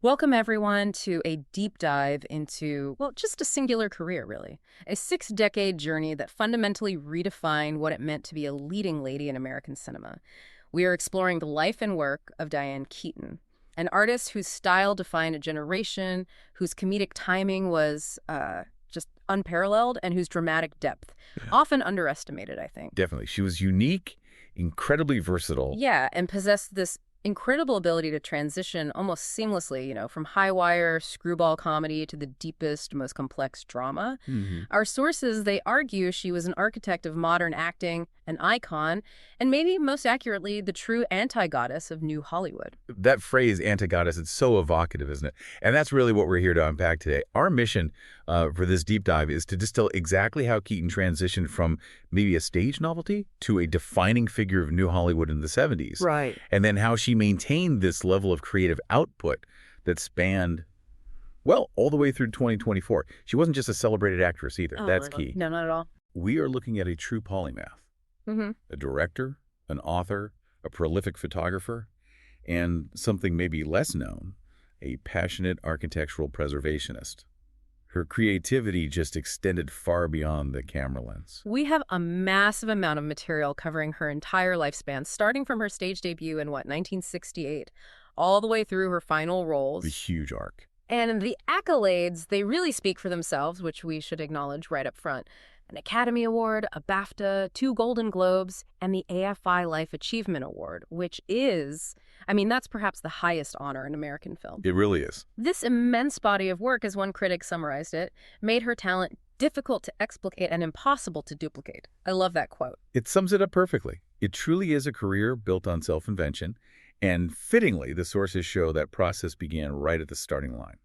Welcome, everyone, to a deep dive into, well, just a singular career, really. A 6-decade journey that fundamentally redefined what it meant to be a leading lady in American cinema. We are exploring the life and work of Diane Keaton, an artist whose style defined a generation, whose comedic timing was just unparalleled, and whose dramatic depth, often underestimated, I think. Definitely. She was unique, incredibly versatile. Yeah, and possessed this incredible ability to transition almost seamlessly, from high wire, screwball comedy to the deepest, most complex drama. Our sources, they argue she was an architect of modern acting, an icon, and maybe most accurately, the true anti-goddess of New Hollywood. That phrase, anti-goddess, it's so evocative, isn't it? And that's really what we're here to unpack today. Our mission for this deep dive is to distill exactly how Keaton transitioned from maybe a stage novelty to a defining figure of New Hollywood in the 70s. Right. And then how she maintained this level of creative output that spanned, well, all the way through 2024. She wasn't just a celebrated actress either. That's key. No, not at all. We are looking at a true polymath. A director, an author, a prolific photographer, and something maybe less known, a passionate architectural preservationist. Her creativity just extended far beyond the camera lens. We have a massive amount of material covering her entire lifespan, starting from her stage debut in, 1968, all the way through her final roles. The huge arc. And the accolades, they really speak for themselves, which we should acknowledge right up front. An Academy Award, a BAFTA, 2 Golden Globes, and the AFI Life Achievement Award, which is, that's perhaps the highest honor in American film. It really is. This immense body of work, as one critic summarized it, made her talent difficult to explicate and impossible to duplicate. I love that quote. It sums it up perfectly. It truly is a career built on self-invention, and fittingly, the sources show that process began right at the starting line.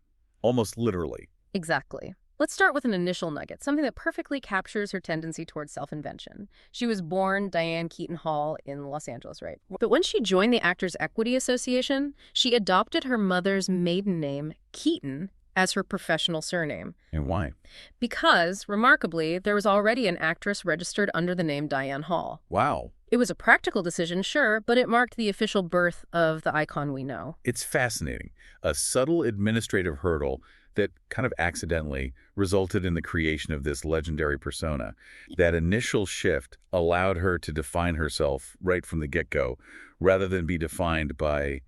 Almost literally. Exactly. Let's start with an initial nugget, something that perfectly captures her tendency towards self-invention. She was born Diane Keaton Hall in Los Angeles, right? But when she joined the Actors Equity Association, she adopted her mother's maiden name, Keaton, as her professional surname. And why? Because, remarkably, there was already an actress registered under the name Diane Hall. Wow. It was a practical decision, sure, but it marked the official birth of the icon we know. It's fascinating. A subtle administrative hurdle that kind of accidentally resulted in the creation of this legendary persona. That initial shift allowed her to define herself right from the get-go, rather than be defined by,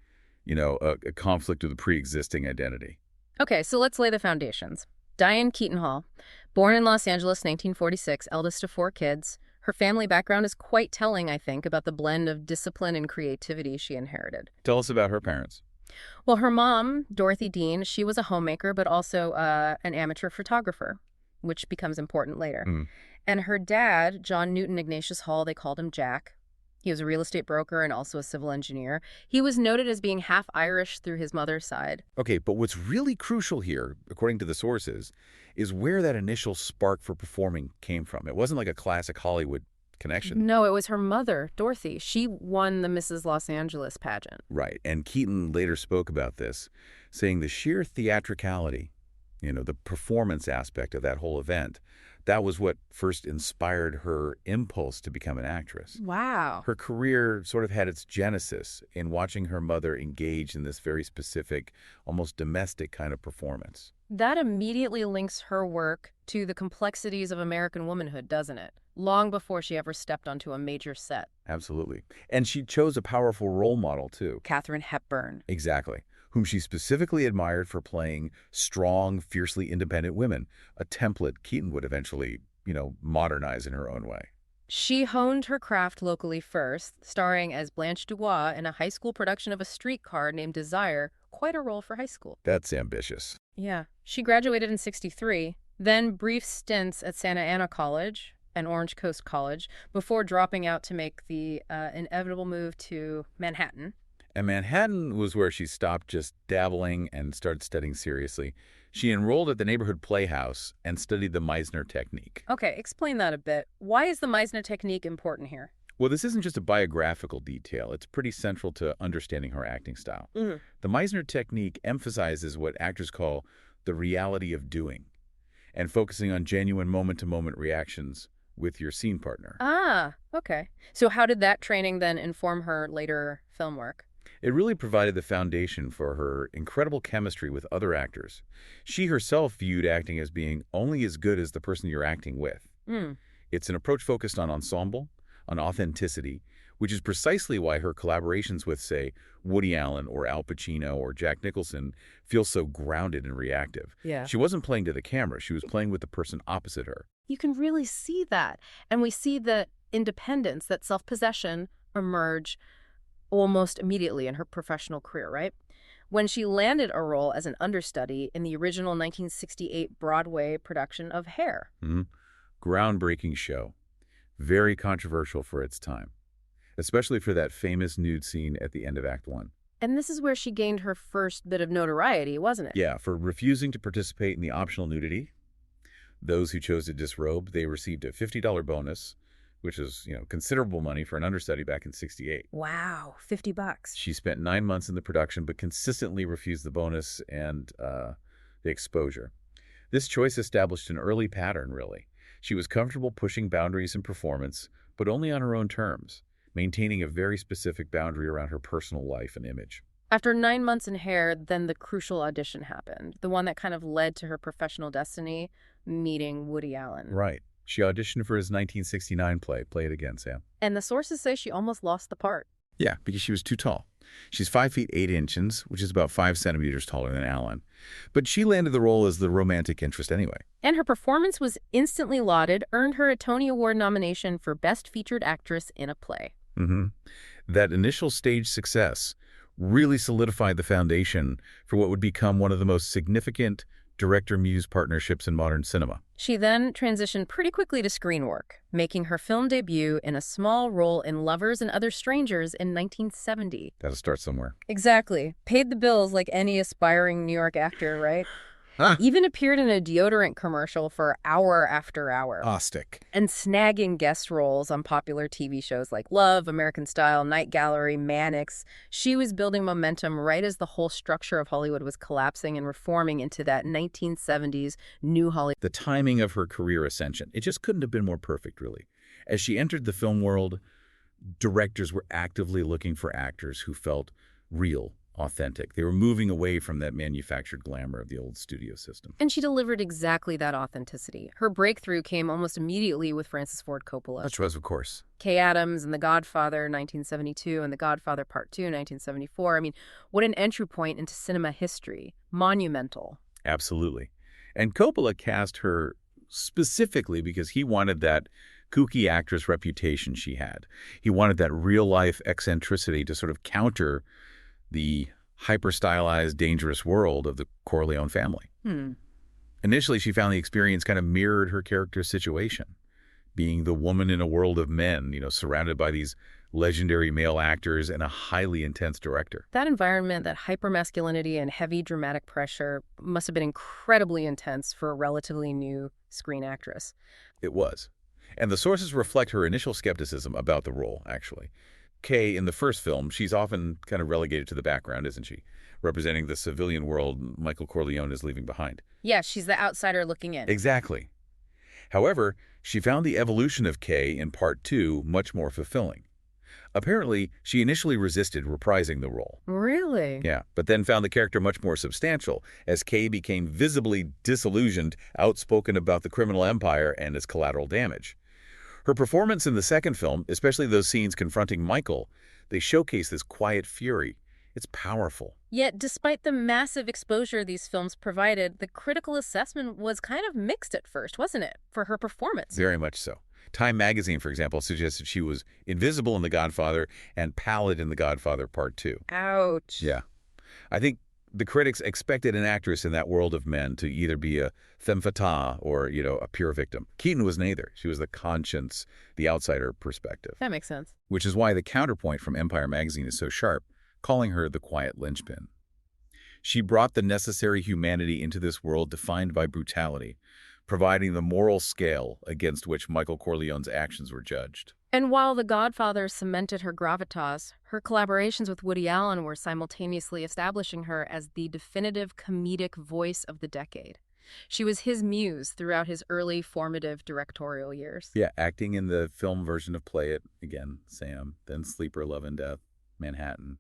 a conflict with a pre-existing identity. Okay, so let's lay the foundations. Diane Keaton Hall, born in Los Angeles, 1946, eldest of 4 kids. Her family background is quite telling, I think, about the blend of discipline and creativity she inherited. Tell us about her parents. Well, her mom, Dorothy Dean, she was a homemaker, but also an amateur photographer, which becomes important later. And her dad, John Newton Ignatius Hall, they called him Jack. He was a real estate broker and also a civil engineer. He was noted as being half Irish through his mother's side. Okay, but what's really crucial here, according to the sources, is where that initial spark for performing came from. It wasn't like a classic Hollywood connection. No, it was her mother, Dorothy. She won the Mrs. Los Angeles pageant. Right, and Keaton later spoke about this, saying the sheer theatricality, the performance aspect of that whole event, that was what first inspired her impulse to become an actress. Wow. Her career sort of had its genesis in watching her mother engage in this very specific, almost domestic kind of performance. That immediately links her work to the complexities of American womanhood, doesn't it? Long before she ever stepped onto a major set. Absolutely. And she chose a powerful role model, too. Katharine Hepburn. Exactly. Whom she specifically admired for playing strong, fiercely independent women, a template Keaton would eventually, modernize in her own way. She honed her craft locally first, starring as Blanche Dubois in a high school production of A Streetcar Named Desire, quite a role for high school. That's ambitious. Yeah. She graduated in '63, then brief stints at Santa Ana College and Orange Coast College before dropping out to make the inevitable move to Manhattan. And Manhattan was where she stopped just dabbling and started studying seriously. She enrolled at the neighborhood playhouse and studied the Meisner technique. Okay, explain that a bit. Why is the Meisner technique important here? Well, this isn't just a biographical detail. It's pretty central to understanding her acting style. The Meisner technique emphasizes what actors call the reality of doing and focusing on genuine moment-to-moment reactions with your scene partner. Ah, okay. So how did that training then inform her later film work? It really provided the foundation for her incredible chemistry with other actors. She herself viewed acting as being only as good as the person you're acting with. Mm. It's an approach focused on ensemble, on authenticity, which is precisely why her collaborations with, say, Woody Allen or Al Pacino or Jack Nicholson feel so grounded and reactive. Yeah. She wasn't playing to the camera. She was playing with the person opposite her. You can really see that. And we see the independence, that self-possession emerge almost immediately in her professional career, right? When she landed a role as an understudy in the original 1968 Broadway production of Hair. Groundbreaking show. Very controversial for its time, especially for that famous nude scene at the end of Act 1. And this is where she gained her first bit of notoriety, wasn't it? Yeah, for refusing to participate in the optional nudity. Those who chose to disrobe, they received a $50 bonus, which is, considerable money for an understudy back in '68. Wow, $50. She spent 9 months in the production, but consistently refused the bonus and the exposure. This choice established an early pattern, really. She was comfortable pushing boundaries in performance, but only on her own terms, maintaining a very specific boundary around her personal life and image. After 9 months in Hair, then the crucial audition happened, the one that kind of led to her professional destiny, meeting Woody Allen. Right. She auditioned for his 1969 play. Play it again, Sam. And the sources say she almost lost the part. Yeah, because she was too tall. She's 5 feet 8 inches, which is about 5 centimeters taller than Allen. But she landed the role as the romantic interest anyway. And her performance was instantly lauded, earned her a Tony Award nomination for Best Featured Actress in a Play. That initial stage success really solidified the foundation for what would become one of the most significant director-muse partnerships in modern cinema. She then transitioned pretty quickly to screen work, making her film debut in a small role in Lovers and Other Strangers in 1970. Gotta start somewhere. Exactly. Paid the bills like any aspiring New York actor, right? Even appeared in a deodorant commercial for Hour After Hour. Caustic. And snagging guest roles on popular TV shows like Love, American Style, Night Gallery, Mannix. She was building momentum right as the whole structure of Hollywood was collapsing and reforming into that 1970s new Hollywood. The timing of her career ascension, it just couldn't have been more perfect, really. As she entered the film world, directors were actively looking for actors who felt real, authentic. They were moving away from that manufactured glamour of the old studio system. And she delivered exactly that authenticity. Her breakthrough came almost immediately with Francis Ford Coppola. Which was, of course. Kay Adams and The Godfather, 1972, and The Godfather Part 2, 1974. I mean, what an entry point into cinema history. Monumental. Absolutely. And Coppola cast her specifically because he wanted that kooky actress reputation she had. He wanted that real-life eccentricity to sort of counter the hyper-stylized, dangerous world of the Corleone family. Initially, she found the experience kind of mirrored her character's situation, being the woman in a world of men, surrounded by these legendary male actors and a highly intense director. That environment, that hypermasculinity and heavy dramatic pressure must have been incredibly intense for a relatively new screen actress. It was. And the sources reflect her initial skepticism about the role, actually. Kay, in the first film, she's often kind of relegated to the background, isn't she? Representing the civilian world Michael Corleone is leaving behind. Yeah, she's the outsider looking in. Exactly. However, she found the evolution of Kay in Part 2 much more fulfilling. Apparently, she initially resisted reprising the role. Really? Yeah, but then found the character much more substantial as Kay became visibly disillusioned, outspoken about the criminal empire and its collateral damage. Her performance in the second film, especially those scenes confronting Michael, they showcase this quiet fury. It's powerful. Yet, despite the massive exposure these films provided, the critical assessment was kind of mixed at first, wasn't it, for her performance? Very much so. Time magazine, for example, suggested she was invisible in The Godfather and pallid in The Godfather Part 2. Ouch. Yeah. I think the critics expected an actress in that world of men to either be a femme fatale or, a pure victim. Keaton was neither. She was the conscience, the outsider perspective. That makes sense. Which is why the counterpoint from Empire magazine is so sharp, calling her the quiet linchpin. She brought the necessary humanity into this world defined by brutality, providing the moral scale against which Michael Corleone's actions were judged. And while The Godfather cemented her gravitas, her collaborations with Woody Allen were simultaneously establishing her as the definitive comedic voice of the decade. She was his muse throughout his early formative directorial years. Yeah, acting in the film version of Play It, again, Sam, then Sleeper, Love and Death, Manhattan,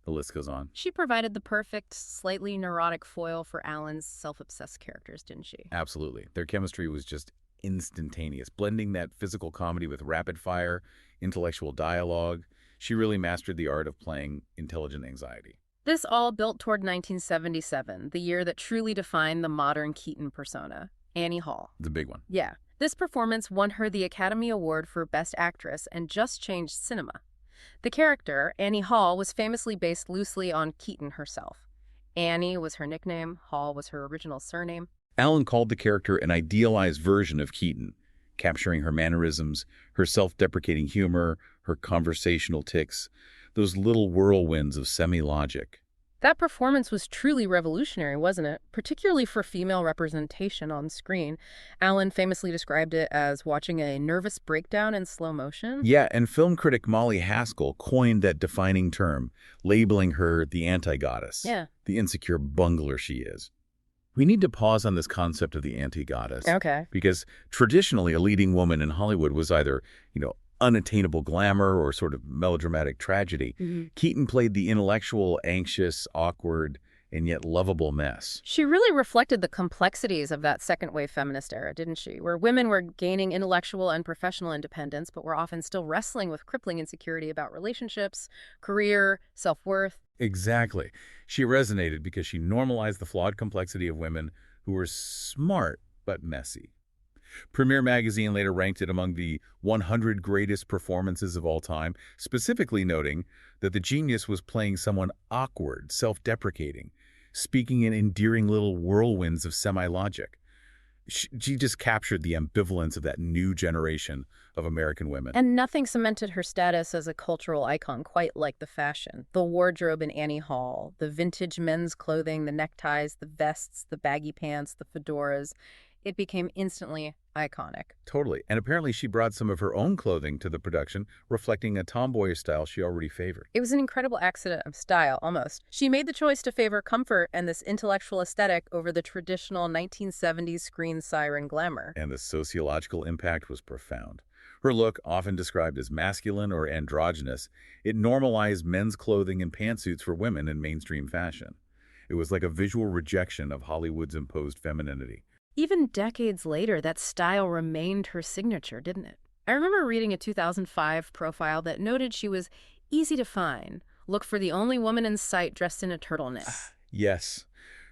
The list goes on. She provided the perfect, slightly neurotic foil for Alan's self-obsessed characters, didn't she? Absolutely. Their chemistry was just instantaneous, blending that physical comedy with rapid-fire, intellectual dialogue. She really mastered the art of playing intelligent anxiety. This all built toward 1977, the year that truly defined the modern Keaton persona, Annie Hall. The big one. Yeah. This performance won her the Academy Award for Best Actress and just changed cinema. The character, Annie Hall, was famously based loosely on Keaton herself. Annie was her nickname, Hall was her original surname. Alan called the character an idealized version of Keaton, capturing her mannerisms, her self-deprecating humor, her conversational tics, those little whirlwinds of semi-logic. That performance was truly revolutionary, wasn't it? Particularly for female representation on screen. Alan famously described it as watching a nervous breakdown in slow motion. Yeah, and film critic Molly Haskell coined that defining term, labeling her the anti-goddess, Yeah. the insecure bungler she is. We need to pause on this concept of the anti-goddess. Okay. Because traditionally, a leading woman in Hollywood was either, unattainable glamour or sort of melodramatic tragedy. Keaton played the intellectual, anxious, awkward, and yet lovable mess. She really reflected the complexities of that second-wave feminist era, didn't she? Where women were gaining intellectual and professional independence, but were often still wrestling with crippling insecurity about relationships, career, self-worth. Exactly. She resonated because she normalized the flawed complexity of women who were smart but messy. Premiere Magazine later ranked it among the 100 greatest performances of all time, specifically noting that the genius was playing someone awkward, self-deprecating, speaking in endearing little whirlwinds of semi-logic. She just captured the ambivalence of that new generation of American women. And nothing cemented her status as a cultural icon quite like the fashion. The wardrobe in Annie Hall, the vintage men's clothing, the neckties, the vests, the baggy pants, the fedoras. It became instantly iconic. Totally. And apparently she brought some of her own clothing to the production, reflecting a tomboyish style she already favored. It was an incredible accident of style, almost. She made the choice to favor comfort and this intellectual aesthetic over the traditional 1970s screen siren glamour. And the sociological impact was profound. Her look, often described as masculine or androgynous, it normalized men's clothing and pantsuits for women in mainstream fashion. It was like a visual rejection of Hollywood's imposed femininity. Even decades later, that style remained her signature, didn't it? I remember reading a 2005 profile that noted she was easy to find. Look for the only woman in sight dressed in a turtleneck. Yes.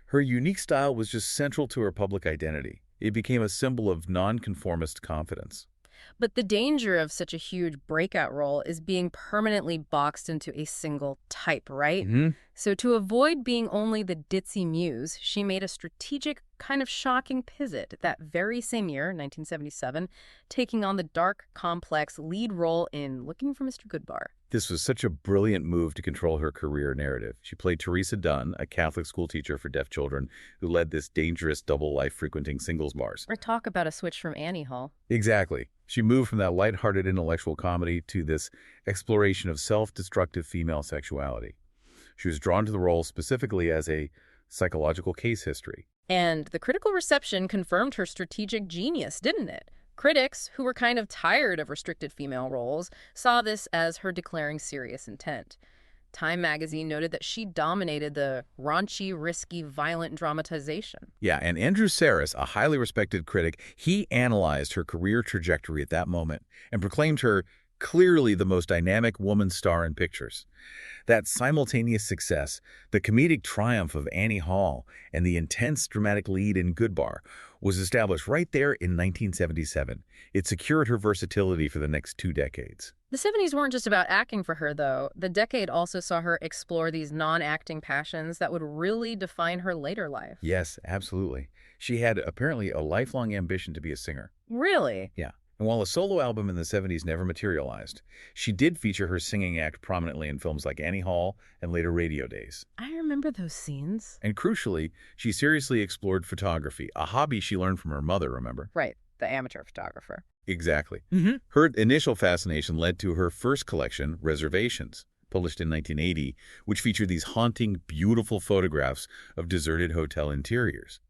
Her unique style was just central to her public identity. It became a symbol of nonconformist confidence. But the danger of such a huge breakout role is being permanently boxed into a single type, right? So to avoid being only the ditzy muse, she made a strategic, kind of shocking pivot that very same year, 1977, taking on the dark, complex lead role in Looking for Mr. Goodbar. This was such a brilliant move to control her career narrative. She played Teresa Dunn, a Catholic school teacher for deaf children who led this dangerous double-life frequenting singles bars. Or talk about a switch from Annie Hall. Exactly. She moved from that lighthearted intellectual comedy to this exploration of self-destructive female sexuality. She was drawn to the role specifically as a psychological case history. And the critical reception confirmed her strategic genius, didn't it? Critics, who were kind of tired of restricted female roles, saw this as her declaring serious intent. Time magazine noted that she dominated the raunchy, risky, violent dramatization. Yeah, and Andrew Sarris, a highly respected critic, he analyzed her career trajectory at that moment and proclaimed her clearly the most dynamic woman star in pictures. That simultaneous success, the comedic triumph of Annie Hall, and the intense dramatic lead in Goodbar was established right there in 1977. It secured her versatility for the next 2 decades. The 70s weren't just about acting for her, though. The decade also saw her explore these non-acting passions that would really define her later life. Yes, absolutely. She had apparently a lifelong ambition to be a singer. Really? Yeah. And while a solo album in the 70s never materialized, she did feature her singing act prominently in films like Annie Hall and later Radio Days. I remember those scenes. And crucially, she seriously explored photography, a hobby she learned from her mother, remember? Right, the amateur photographer. Exactly. Her initial fascination led to her first collection, Reservations, published in 1980, which featured these haunting, beautiful photographs of deserted hotel interiors.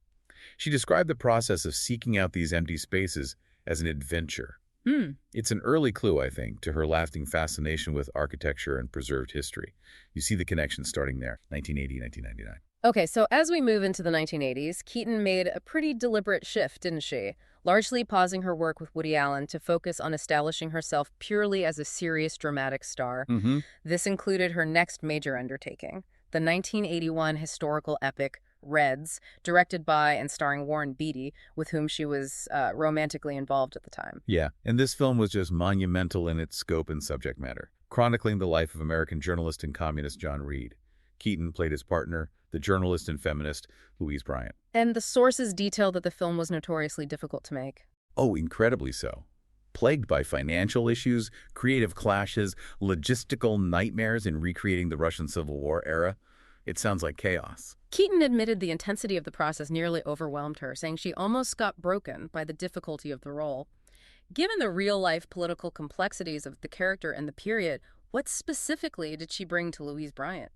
She described the process of seeking out these empty spaces as an adventure. Hmm. It's an early clue, I think, to her lasting fascination with architecture and preserved history. You see the connection starting there, 1980, 1999. Okay, so as we move into the 1980s, Keaton made a pretty deliberate shift, didn't she? Largely pausing her work with Woody Allen to focus on establishing herself purely as a serious dramatic star. Mm-hmm. This included her next major undertaking, the 1981 historical epic Reds, directed by and starring Warren Beatty, with whom she was romantically involved at the time. Yeah, and this film was just monumental in its scope and subject matter, chronicling the life of American journalist and communist John Reed. Keaton played his partner, the journalist and feminist Louise Bryant. And the sources detail that the film was notoriously difficult to make. Oh, incredibly so. Plagued by financial issues, creative clashes, logistical nightmares in recreating the Russian Civil War era. It sounds like chaos. Keaton admitted the intensity of the process nearly overwhelmed her, saying she almost got broken by the difficulty of the role. Given the real-life political complexities of the character and the period, what specifically did she bring to Louise Bryant?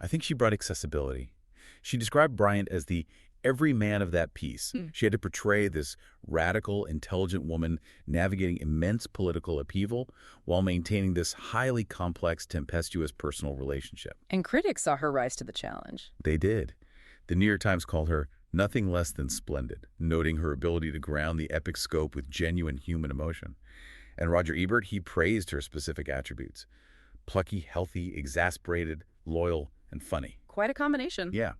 I think she brought accessibility. She described Bryant as the every man of that piece. She had to portray this radical, intelligent woman navigating immense political upheaval while maintaining this highly complex, tempestuous personal relationship. And critics saw her rise to the challenge. They did. The New York Times called her nothing less than splendid, noting her ability to ground the epic scope with genuine human emotion. And Roger Ebert, he praised her specific attributes: plucky, healthy, exasperated, loyal, and funny. Quite a combination. Yeah.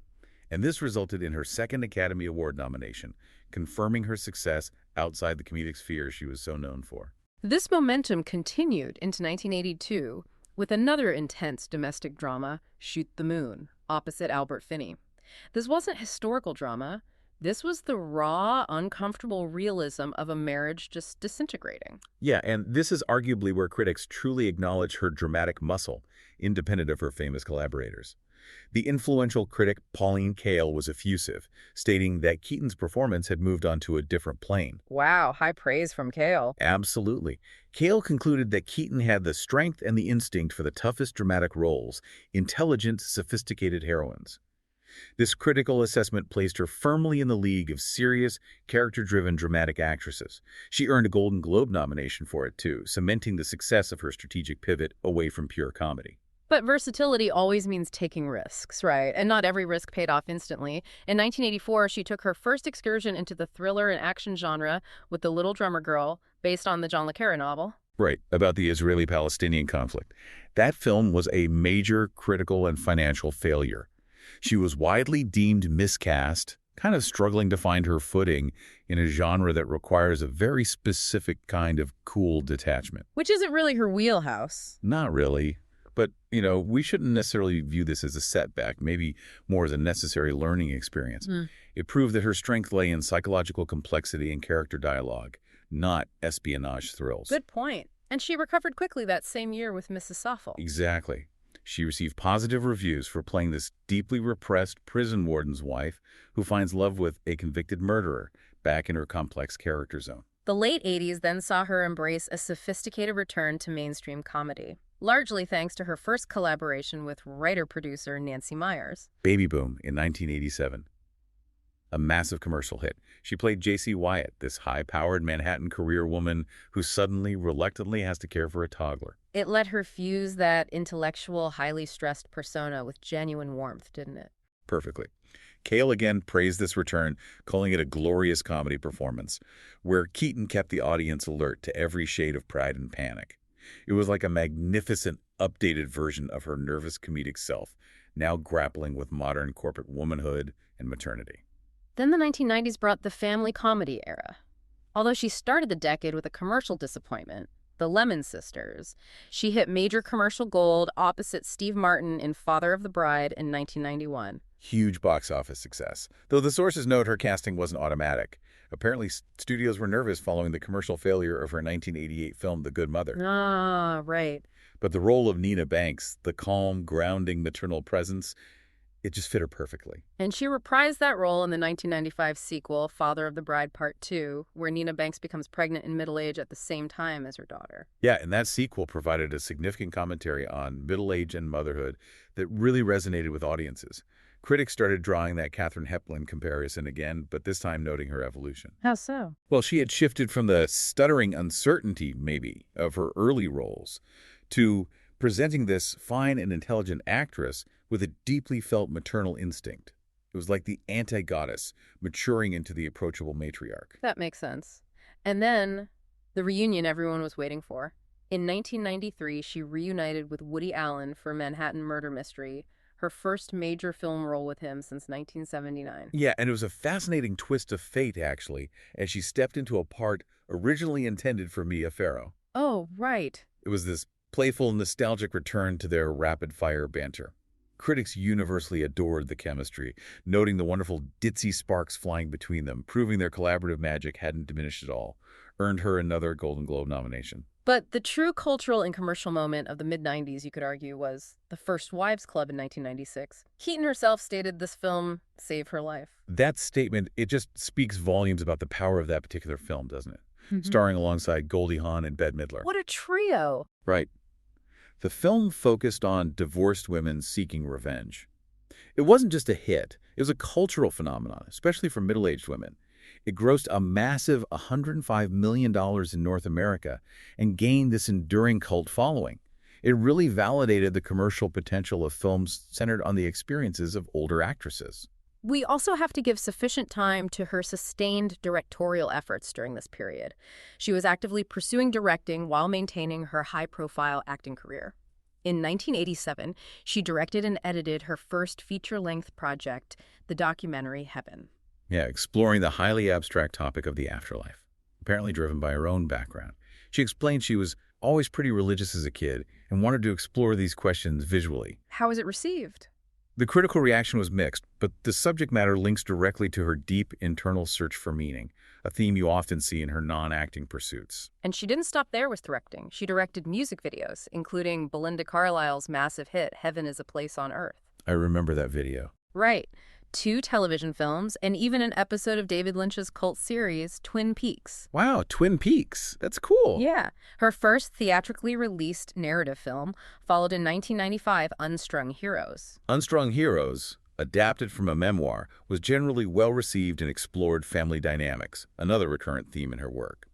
And this resulted in her second Academy Award nomination, confirming her success outside the comedic sphere she was so known for. This momentum continued into 1982 with another intense domestic drama, Shoot the Moon, opposite Albert Finney. This wasn't historical drama. This was the raw, uncomfortable realism of a marriage just disintegrating. Yeah, and this is arguably where critics truly acknowledge her dramatic muscle, independent of her famous collaborators. The influential critic Pauline Kael was effusive, stating that Keaton's performance had moved on to a different plane. Wow, high praise from Kael. Absolutely. Kael concluded that Keaton had the strength and the instinct for the toughest dramatic roles, intelligent, sophisticated heroines. This critical assessment placed her firmly in the league of serious, character-driven dramatic actresses. She earned a Golden Globe nomination for it, too, cementing the success of her strategic pivot away from pure comedy. But versatility always means taking risks, right? And not every risk paid off instantly. In 1984, she took her first excursion into the thriller and action genre with The Little Drummer Girl, based on the John le Carre novel. Right, about the Israeli-Palestinian conflict. That film was a major critical and financial failure. She was widely deemed miscast, kind of struggling to find her footing in a genre that requires a very specific kind of cool detachment. Which isn't really her wheelhouse. Not really. But, we shouldn't necessarily view this as a setback, maybe more as a necessary learning experience. It proved that her strength lay in psychological complexity and character dialogue, not espionage thrills. Good point. And she recovered quickly that same year with Mrs. Soffel. Exactly. She received positive reviews for playing this deeply repressed prison warden's wife who finds love with a convicted murderer, back in her complex character zone. The late 80s then saw her embrace a sophisticated return to mainstream comedy, largely thanks to her first collaboration with writer-producer Nancy Meyers. Baby Boom in 1987. A massive commercial hit. She played J.C. Wyatt, this high-powered Manhattan career woman who suddenly, reluctantly has to care for a toddler. It let her fuse that intellectual, highly stressed persona with genuine warmth, didn't it? Perfectly. Kael again praised this return, calling it a glorious comedy performance, where Keaton kept the audience alert to every shade of pride and panic. It was like a magnificent, updated version of her nervous comedic self, now grappling with modern corporate womanhood and maternity. Then the 1990s brought the family comedy era. Although she started the decade with a commercial disappointment, The Lemon Sisters, she hit major commercial gold opposite Steve Martin in Father of the Bride in 1991. Huge box office success, though the sources note her casting wasn't automatic. Apparently, studios were nervous following the commercial failure of her 1988 film, The Good Mother. Ah, right. But the role of Nina Banks, the calm, grounding maternal presence, it just fit her perfectly. And she reprised that role in the 1995 sequel, Father of the Bride Part 2, where Nina Banks becomes pregnant in middle age at the same time as her daughter. Yeah, and that sequel provided a significant commentary on middle age and motherhood that really resonated with audiences. Critics started drawing that Katharine Hepburn comparison again, but this time noting her evolution. How so? Well, she had shifted from the stuttering uncertainty, maybe, of her early roles to presenting this fine and intelligent actress with a deeply felt maternal instinct. It was like the anti-goddess maturing into the approachable matriarch. That makes sense. And then, the reunion everyone was waiting for. In 1993, she reunited with Woody Allen for Manhattan Murder Mystery, her first major film role with him since 1979. Yeah, and it was a fascinating twist of fate, actually, as she stepped into a part originally intended for Mia Farrow. Oh, right. It was this playful, nostalgic return to their rapid-fire banter. Critics universally adored the chemistry, noting the wonderful ditzy sparks flying between them, proving their collaborative magic hadn't diminished at all. Earned her another Golden Globe nomination. But the true cultural and commercial moment of the mid-90s, you could argue, was The First Wives Club in 1996. Keaton herself stated this film saved her life. That statement, it just speaks volumes about the power of that particular film, doesn't it? Starring alongside Goldie Hawn and Bette Midler. What a trio! Right. The film focused on divorced women seeking revenge. It wasn't just a hit. It was a cultural phenomenon, especially for middle-aged women. It grossed a massive $105 million in North America and gained this enduring cult following. It really validated the commercial potential of films centered on the experiences of older actresses. We also have to give sufficient time to her sustained directorial efforts during this period. She was actively pursuing directing while maintaining her high-profile acting career. In 1987, she directed and edited her first feature-length project, the documentary Heaven. Yeah, exploring the highly abstract topic of the afterlife, apparently driven by her own background. She explained she was always pretty religious as a kid and wanted to explore these questions visually. How was it received? The critical reaction was mixed, but the subject matter links directly to her deep internal search for meaning, a theme you often see in her non-acting pursuits. And she didn't stop there with directing. She directed music videos, including Belinda Carlisle's massive hit, Heaven is a Place on Earth. I remember that video. Right. 2 television films, and even an episode of David Lynch's cult series, Twin Peaks. Wow, Twin Peaks. That's cool. Yeah. Her first theatrically released narrative film followed in 1995, Unstrung Heroes. Unstrung Heroes, adapted from a memoir, was generally well-received and explored family dynamics, another recurrent theme in her work.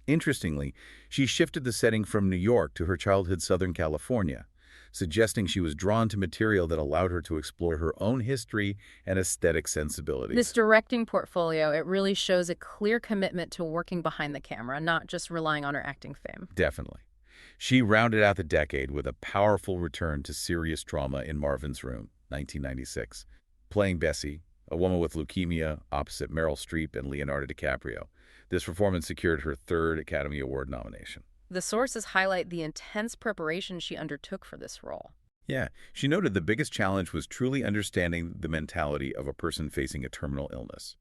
Interestingly, she shifted the setting from New York to her childhood Southern California, suggesting she was drawn to material that allowed her to explore her own history and aesthetic sensibilities. This directing portfolio, it really shows a clear commitment to working behind the camera, not just relying on her acting fame. Definitely. She rounded out the decade with a powerful return to serious drama in Marvin's Room, 1996, playing Bessie, a woman with leukemia, opposite Meryl Streep and Leonardo DiCaprio. This performance secured her 3rd Academy Award nomination. The sources highlight the intense preparation she undertook for this role. Yeah, she noted the biggest challenge was truly understanding the mentality of a person facing a terminal illness.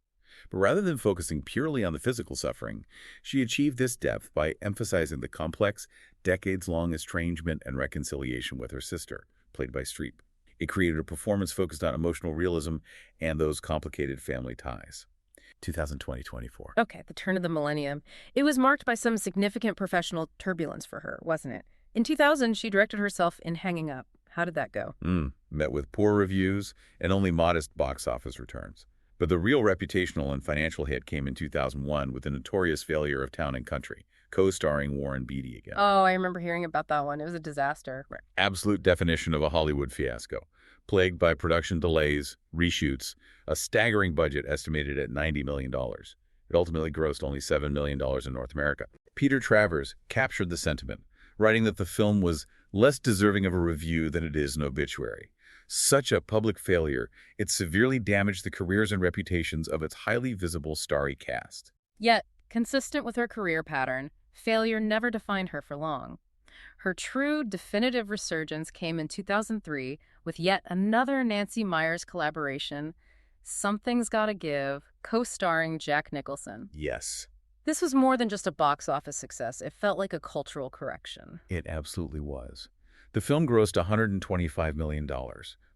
But rather than focusing purely on the physical suffering, she achieved this depth by emphasizing the complex, decades-long estrangement and reconciliation with her sister, played by Streep. It created a performance focused on emotional realism and those complicated family ties. 2020-24. Okay, the turn of the millennium. It was marked by some significant professional turbulence for her, wasn't it? In 2000, she directed herself in Hanging Up. How did that go? Met with poor reviews and only modest box office returns. But the real reputational and financial hit came in 2001 with the notorious failure of Town and Country, co-starring Warren Beatty again. Oh, I remember hearing about that one. It was a disaster. Absolute definition of a Hollywood fiasco, plagued by production delays, reshoots, a staggering budget estimated at $90 million. It ultimately grossed only $7 million in North America. Peter Travers captured the sentiment, writing that the film was less deserving of a review than it is an obituary. Such a public failure, it severely damaged the careers and reputations of its highly visible starry cast. Yet, consistent with her career pattern, failure never defined her for long. Her true, definitive resurgence came in 2003 with yet another Nancy Meyers collaboration, Something's Gotta Give, co-starring Jack Nicholson. Yes. This was more than just a box office success. It felt like a cultural correction. It absolutely was. The film grossed $125 million,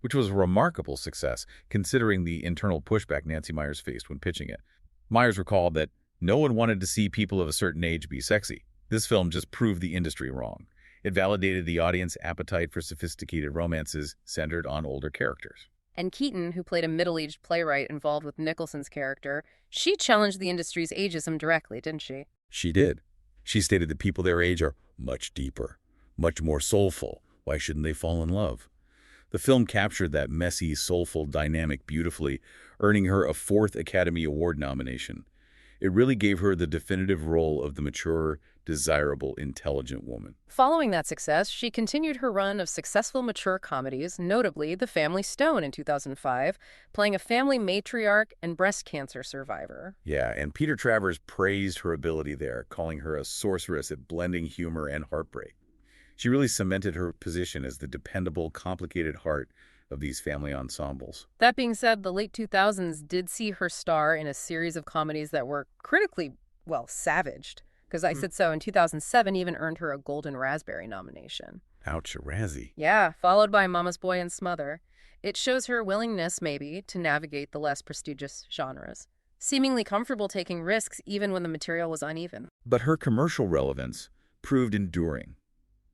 which was a remarkable success considering the internal pushback Nancy Meyers faced when pitching it. Meyers recalled that no one wanted to see people of a certain age be sexy. This film just proved the industry wrong. It validated the audience appetite for sophisticated romances centered on older characters. And Keaton, who played a middle-aged playwright involved with Nicholson's character, she challenged the industry's ageism directly, didn't she? She did. She stated that people their age are much deeper, much more soulful. Why shouldn't they fall in love? The film captured that messy, soulful dynamic beautifully, earning her a 4th Academy Award nomination. It really gave her the definitive role of the mature, desirable, intelligent woman. Following that success, she continued her run of successful mature comedies, notably The Family Stone in 2005, playing a family matriarch and breast cancer survivor. Yeah, and Peter Travers praised her ability there, calling her a sorceress at blending humor and heartbreak. She really cemented her position as the dependable, complicated heart of these family ensembles. That being said, the late 2000s did see her star in a series of comedies that were critically, well, savaged. Because I said so, in 2007 even earned her a Golden Raspberry nomination. Ouch, a Razzie. Yeah, followed by Mama's Boy and Smother. It shows her willingness, maybe, to navigate the less prestigious genres, seemingly comfortable taking risks even when the material was uneven. But her commercial relevance proved enduring.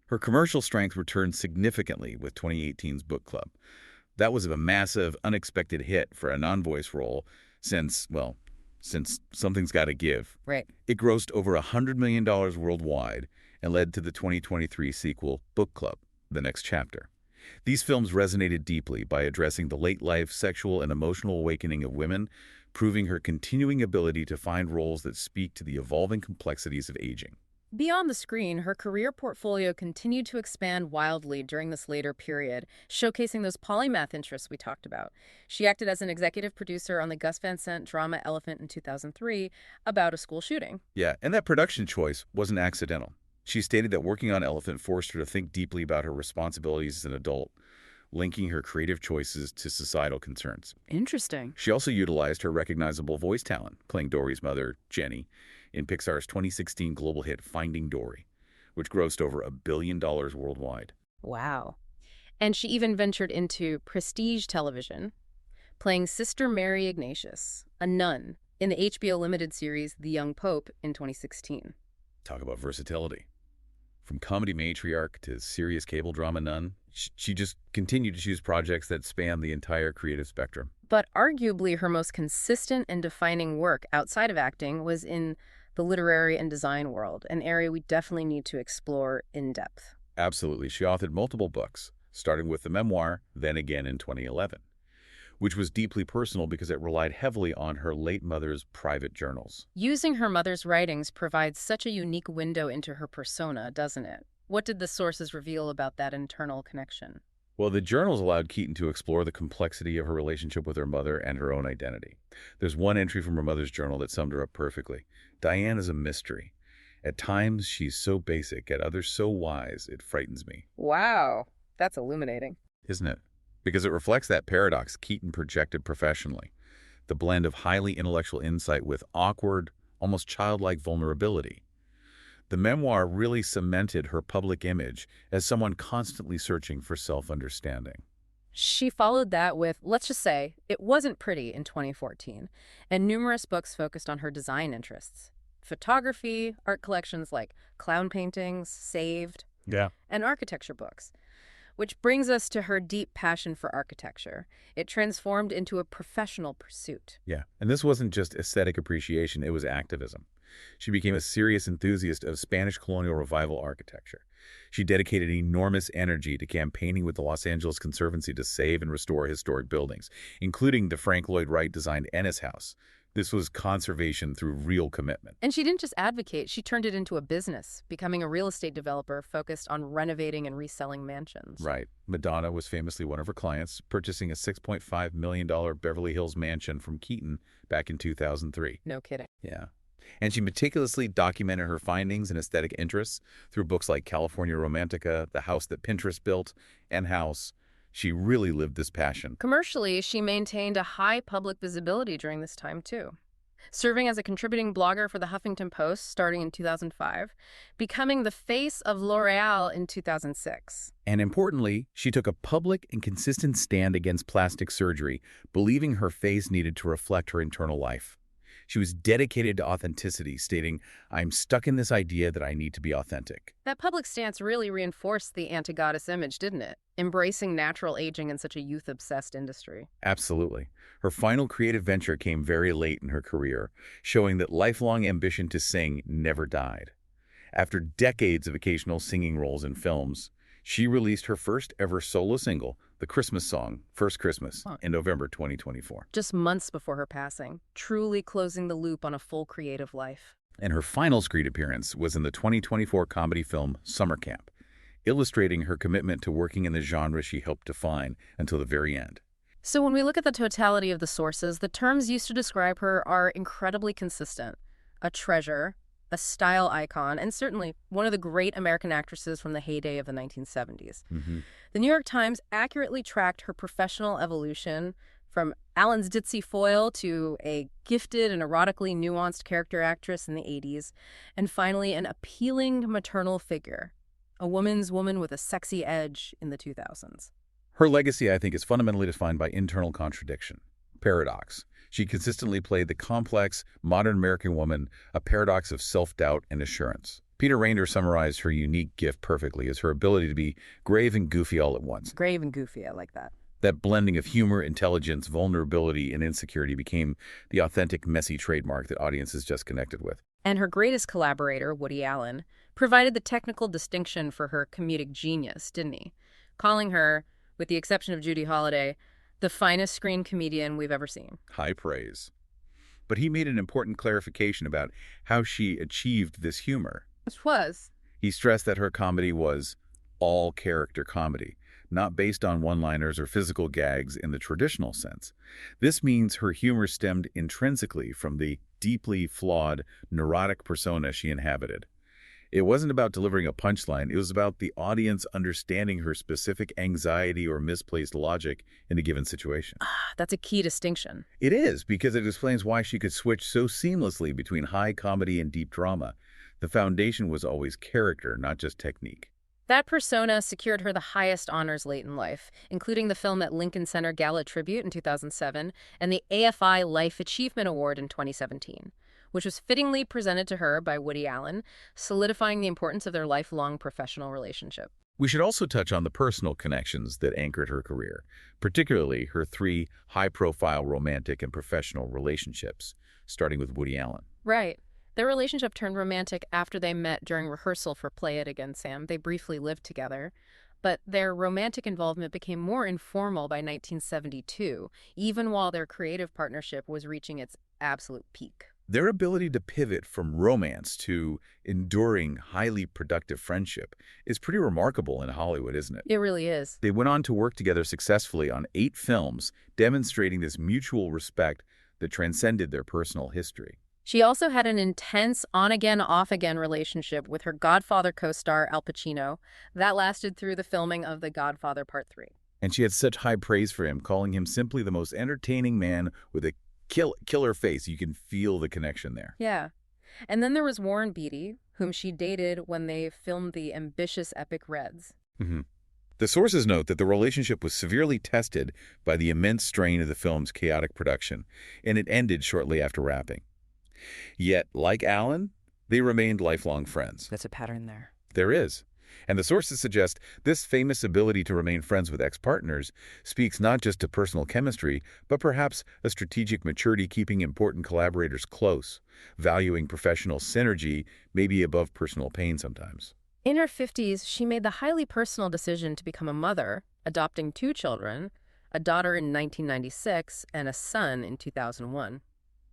Her commercial strength returned significantly with 2018's Book Club. That was a massive, unexpected hit for a non-voice role since something's got to give. Right. It grossed over $100 million worldwide and led to the 2023 sequel, Book Club, The Next Chapter. These films resonated deeply by addressing the late-life sexual and emotional awakening of women, proving her continuing ability to find roles that speak to the evolving complexities of aging. Beyond the screen, her career portfolio continued to expand wildly during this later period, showcasing those polymath interests we talked about. She acted as an executive producer on the Gus Van Sant drama Elephant in 2003 about a school shooting. Yeah, and that production choice wasn't accidental. She stated that working on Elephant forced her to think deeply about her responsibilities as an adult, linking her creative choices to societal concerns. Interesting. She also utilized her recognizable voice talent, playing Dory's mother, Jenny, in Pixar's 2016 global hit Finding Dory, which grossed over $1 billion worldwide. Wow. And she even ventured into prestige television, playing Sister Mary Ignatius, a nun, in the HBO limited series The Young Pope in 2016. Talk about versatility. From comedy matriarch to serious cable drama nun, she just continued to choose projects that span the entire creative spectrum. But arguably her most consistent and defining work outside of acting was in the literary and design world, an area we definitely need to explore in depth. Absolutely. She authored multiple books, starting with the memoir, then again in 2011, which was deeply personal because it relied heavily on her late mother's private journals. Using her mother's writings provides such a unique window into her persona, doesn't it? What did the sources reveal about that internal connection? Well, the journals allowed Keaton to explore the complexity of her relationship with her mother and her own identity. There's one entry from her mother's journal that summed her up perfectly. Diane is a mystery. At times, she's so basic, at others so wise, it frightens me. Wow, that's illuminating. Isn't it? Because it reflects that paradox Keaton projected professionally. The blend of highly intellectual insight with awkward, almost childlike vulnerability. The memoir really cemented her public image as someone constantly searching for self-understanding. She followed that with, let's just say, It Wasn't Pretty in 2014, and numerous books focused on her design interests. Photography, art collections like clown paintings, Saved, and architecture books. Which brings us to her deep passion for architecture. It transformed into a professional pursuit. Yeah, and this wasn't just aesthetic appreciation, it was activism. She became a serious enthusiast of Spanish colonial revival architecture. She dedicated enormous energy to campaigning with the Los Angeles Conservancy to save and restore historic buildings, including the Frank Lloyd Wright-designed Ennis House. This was conservation through real commitment. And she didn't just advocate, she turned it into a business, becoming a real estate developer focused on renovating and reselling mansions. Right. Madonna was famously one of her clients, purchasing a $6.5 million Beverly Hills mansion from Keaton back in 2003. No kidding. Yeah. And she meticulously documented her findings and aesthetic interests through books like California Romantica, The House That Pinterest Built, and House. She really lived this passion. Commercially, she maintained a high public visibility during this time, too. Serving as a contributing blogger for the Huffington Post starting in 2005, becoming the face of L'Oreal in 2006. And importantly, she took a public and consistent stand against plastic surgery, believing her face needed to reflect her internal life. She was dedicated to authenticity, stating, "I'm stuck in this idea that I need to be authentic." That public stance really reinforced the anti-goddess image, didn't it? Embracing natural aging in such a youth-obsessed industry. Absolutely. Her final creative venture came very late in her career, showing that lifelong ambition to sing never died. After decades of occasional singing roles in films, she released her first ever solo single, the Christmas song, First Christmas, Huh. in November 2024. Just months before her passing, truly closing the loop on a full creative life. And her final screen appearance was in the 2024 comedy film Summer Camp, illustrating her commitment to working in the genre she helped define until the very end. So when we look at the totality of the sources, the terms used to describe her are incredibly consistent. A treasure, a style icon, and certainly one of the great American actresses from the heyday of the 1970s. The New York Times accurately tracked her professional evolution from Alan's ditzy foil to a gifted and erotically nuanced character actress in the 80s, and finally an appealing maternal figure, a woman's woman with a sexy edge in the 2000s. Her legacy, I think, is fundamentally defined by internal contradiction, paradox. She consistently played the complex, modern American woman, a paradox of self-doubt and assurance. Peter Rainer summarized her unique gift perfectly as her ability to be grave and goofy all at once. Grave and goofy, I like that. That blending of humor, intelligence, vulnerability, and insecurity became the authentic, messy trademark that audiences just connected with. And her greatest collaborator, Woody Allen, provided the technical distinction for her comedic genius, didn't he? Calling her, with the exception of Judy Holliday, the finest screen comedian we've ever seen. High praise. But he made an important clarification about how she achieved this humor. Which was? He stressed that her comedy was all character comedy, not based on one-liners or physical gags in the traditional sense. This means her humor stemmed intrinsically from the deeply flawed, neurotic persona she inhabited. It wasn't about delivering a punchline, it was about the audience understanding her specific anxiety or misplaced logic in a given situation. That's a key distinction. It is, because it explains why she could switch so seamlessly between high comedy and deep drama. The foundation was always character, not just technique. That persona secured her the highest honors late in life, including the Film at Lincoln Center Gala Tribute in 2007 and the AFI Life Achievement Award in 2017, which was fittingly presented to her by Woody Allen, solidifying the importance of their lifelong professional relationship. We should also touch on the personal connections that anchored her career, particularly her 3 high-profile romantic and professional relationships, starting with Woody Allen. Right. Their relationship turned romantic after they met during rehearsal for Play It Again, Sam. They briefly lived together, but their romantic involvement became more informal by 1972, even while their creative partnership was reaching its absolute peak. Their ability to pivot from romance to enduring, highly productive friendship is pretty remarkable in Hollywood, isn't it? It really is. They went on to work together successfully on 8 films, demonstrating this mutual respect that transcended their personal history. She also had an intense on-again, off-again relationship with her Godfather co-star Al Pacino that lasted through the filming of The Godfather Part 3. And she had such high praise for him, calling him simply the most entertaining man with a killer face. You can feel the connection there. Yeah. And then there was Warren Beatty, whom she dated when they filmed the ambitious epic Reds. The sources note that the relationship was severely tested by the immense strain of the film's chaotic production, and it ended shortly after wrapping. Yet, like Allen, they remained lifelong friends. There's a pattern there. There is. And the sources suggest this famous ability to remain friends with ex-partners speaks not just to personal chemistry, but perhaps a strategic maturity keeping important collaborators close, valuing professional synergy maybe above personal pain sometimes. In her 50s, she made the highly personal decision to become a mother, adopting 2 children, a daughter in 1996 and a son in 2001.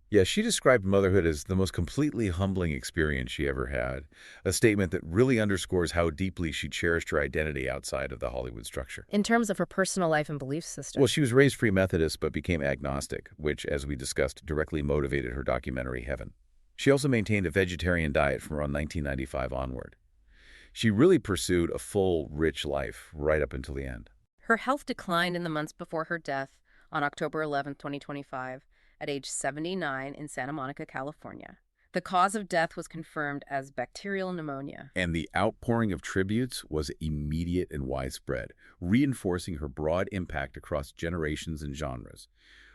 Yeah, she described motherhood as the most completely humbling experience she ever had, a statement that really underscores how deeply she cherished her identity outside of the Hollywood structure. In terms of her personal life and belief system. Well, she was raised Free Methodist but became agnostic, which, as we discussed, directly motivated her documentary Heaven. She also maintained a vegetarian diet from around 1995 onward. She really pursued a full, rich life right up until the end. Her health declined in the months before her death on October 11, 2025. At age 79 in Santa Monica, California. The cause of death was confirmed as bacterial pneumonia. And the outpouring of tributes was immediate and widespread, reinforcing her broad impact across generations and genres.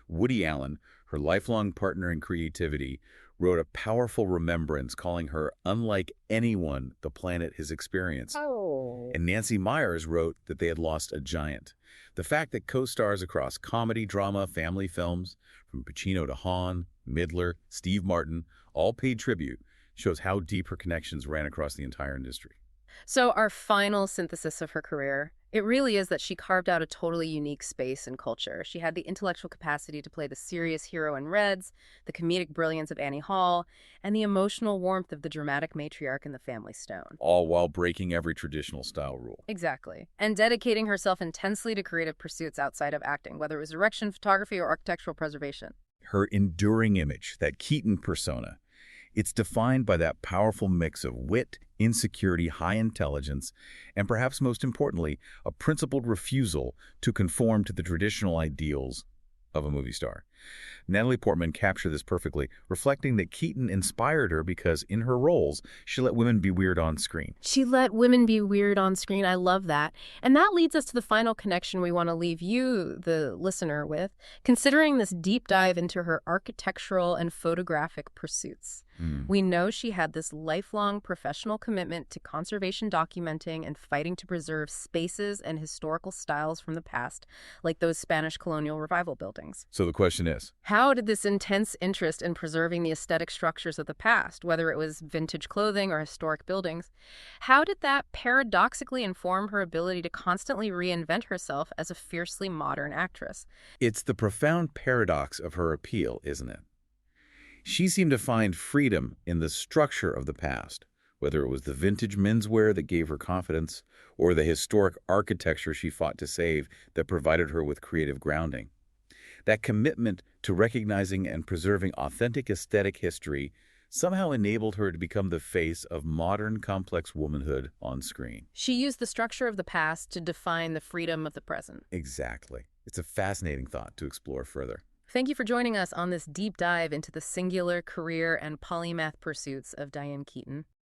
Woody Allen, Her lifelong partner in creativity wrote a powerful remembrance calling her unlike anyone the planet has experienced. Oh. And Nancy Myers wrote that they had lost a giant. The fact that co-stars across comedy, drama, family films, from Pacino to Hahn, Midler, Steve Martin, all paid tribute, shows how deep her connections ran across the entire industry. So our final synthesis of her career, it really is that she carved out a totally unique space in culture. She had the intellectual capacity to play the serious hero in Reds, the comedic brilliance of Annie Hall, and the emotional warmth of the dramatic matriarch in The Family Stone. All while breaking every traditional style rule. Exactly. And dedicating herself intensely to creative pursuits outside of acting, whether it was direction, photography, or architectural preservation. Her enduring image, that Keaton persona, it's defined by that powerful mix of wit, insecurity, high intelligence, and perhaps most importantly, a principled refusal to conform to the traditional ideals of a movie star. Natalie Portman captured this perfectly, reflecting that Keaton inspired her because in her roles, she let women be weird on screen. She let women be weird on screen. I love that. And that leads us to the final connection we want to leave you, the listener, with, considering this deep dive into her architectural and photographic pursuits. We know she had this lifelong professional commitment to conservation documenting and fighting to preserve spaces and historical styles from the past, like those Spanish colonial revival buildings. So the question is, How did this intense interest in preserving the aesthetic structures of the past, whether it was vintage clothing or historic buildings, how did that paradoxically inform her ability to constantly reinvent herself as a fiercely modern actress? it's the profound paradox of her appeal, isn't it? She seemed to find freedom in the structure of the past, whether it was the vintage menswear that gave her confidence or the historic architecture she fought to save that provided her with creative grounding. That commitment to recognizing and preserving authentic aesthetic history somehow enabled her to become the face of modern complex womanhood on screen. She used the structure of the past to define the freedom of the present. Exactly. It's a fascinating thought to explore further. Thank you for joining us on this deep dive into the singular career and polymath pursuits of Diane Keaton.